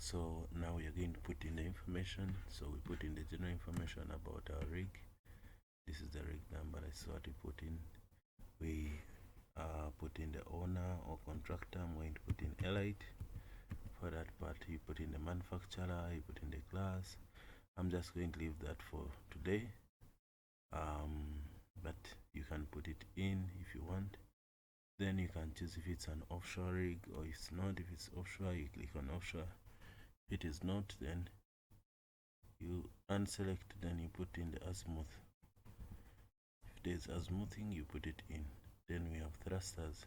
So now we are going to put in the information. So we put in the general information about our rig. This is the rig number. That's what we put in. We put in the owner or contractor. I'm going to put in Elite. For that part, you put in the manufacturer, you put in the class. I'm just going to leave that for today. But you can put it in if you want. Then you can choose if it's an offshore rig or if it's not. If it's offshore, you click on offshore. If it is not, then you unselect, then you put in the azimuth. If there's azimuthing, you put it in. Then we have thrusters.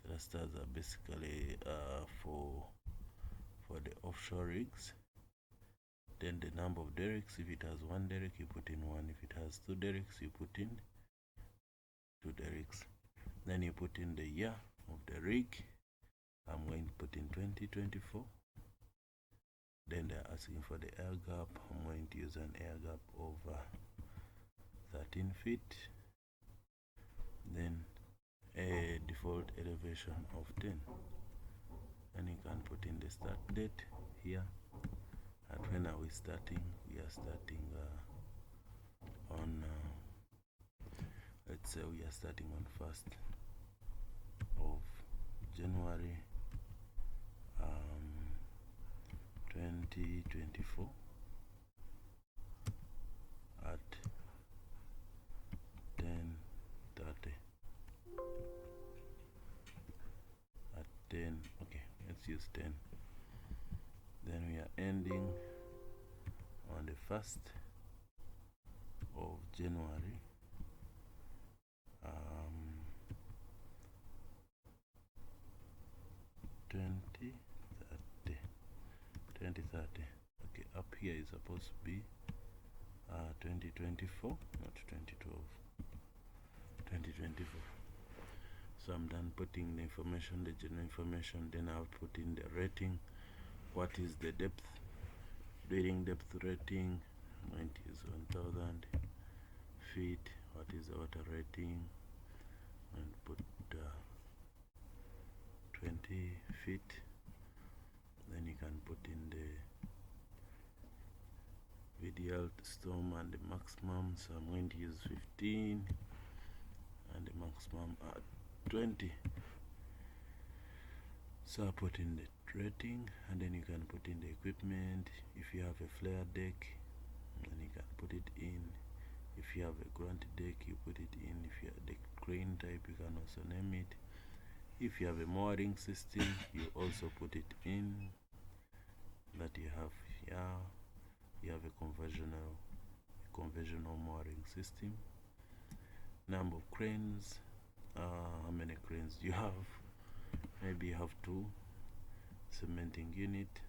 Thrusters are basically for the offshore rigs. Then the number of derricks, if it has one derrick, you put in one. If it has two derricks, you put in two derricks. Then you put in the year of the rig. I'm going to put in 2024. Then they're asking for the air gap. I'm going to use an air gap of 13 feet. Then a default elevation of 10. And you can put in the start date here. And when are we starting? We are starting on let's say we are starting on 1st of January 2024 at 10:30. At 10, okay, let's use 10. Then we are ending on the 1st of January 2030. Okay, up here is supposed to be 2024, not 2012. 2024. So I'm done putting the information, the general information. Then I'll put in the rating. What is the depth? Drilling depth rating. I'm going to use 1000 feet. What is the water rating? And put 20 feet. Then you can put in the ideal storm and the maximum. So I'm going to use 15 and the maximum at 20. So I put in the rating, and then you can put in the equipment. If you have a flare deck, then you can put it in. If you have a grunt deck, you put it in. If you have the crane type, you can also name it. If you have a mooring system, you also put it in. That you have here, you have a conventional mooring system. Number of cranes, how many cranes do you have? Maybe you have 2. Cementing unit,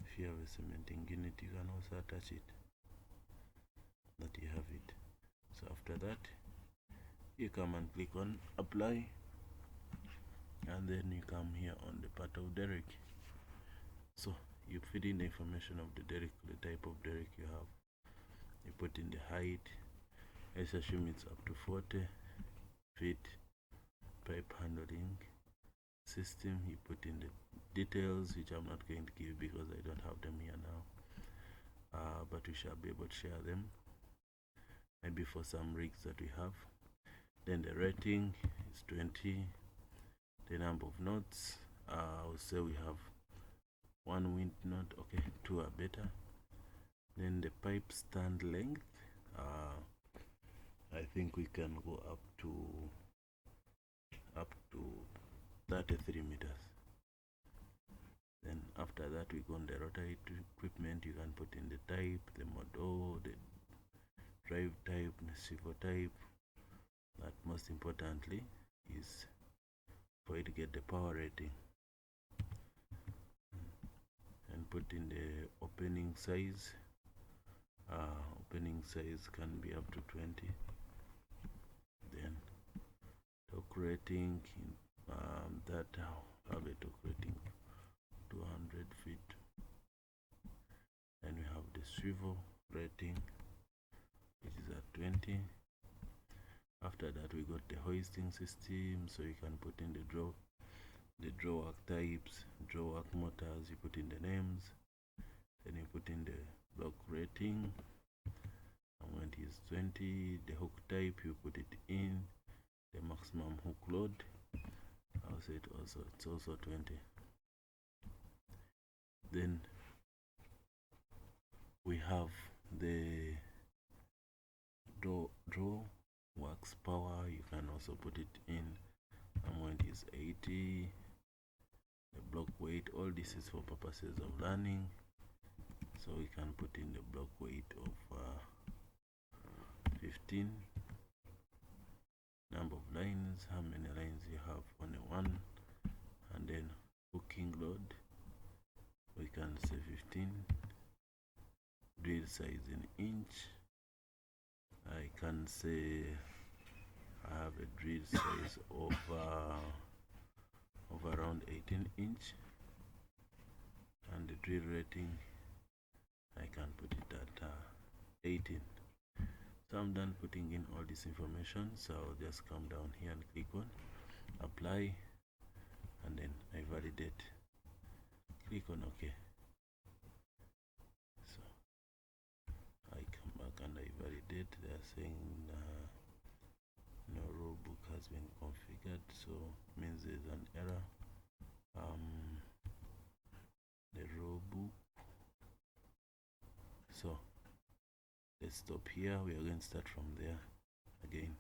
if you have a cementing unit, you can also attach it, that you have it. So after that, you come and click on apply, and then you come here on the part of derrick. So you feed in the information of the derrick, the type of derrick you have. You put in the height. Let's assume it's up to 40 feet. Pipe handling system. You put in the details, which I'm not going to give because I don't have them here now. But we shall be able to share them maybe for some rigs that we have. Then the rating is 20. The number of knots, I'll say we have 1 wind knot. Okay, 2 are better. Then the pipe stand length, I think we can go up to 33 meters. Then after that, we go on the rotary equipment. You can put in the type, the model, the drive type, the servo type. But most importantly is for you to get the power rating. And put in the opening size. Opening size can be up to 20. Then torque rating, that have a torque rating 200 feet. And we have the swivel rating, which is at 20. After that, we got the hoisting system, so you can put in the drop the draw work types, draw work motors, you put in the names, then you put in the block rating, and when it is 20, the hook type, you put it in, the maximum hook load, I'll say it's also 20. Then we have the draw works power, you can also put it in, and when it is 80, the block weight, all this is for purposes of learning, so we can put in the block weight of 15, number of lines, how many lines you have on a one, and then hooking load, we can say 15, drill size in inch, I can say I have a drill size of around 18 inch, and the drill rating I can put it at 18. So I'm done putting in all this information, so I'll just come down here and click on apply, and then I validate, click on OK. So I come back and I validate. They're saying no rulebook has been configured, so means there's an error. The rulebook, so let's stop here, we are going to start from there again.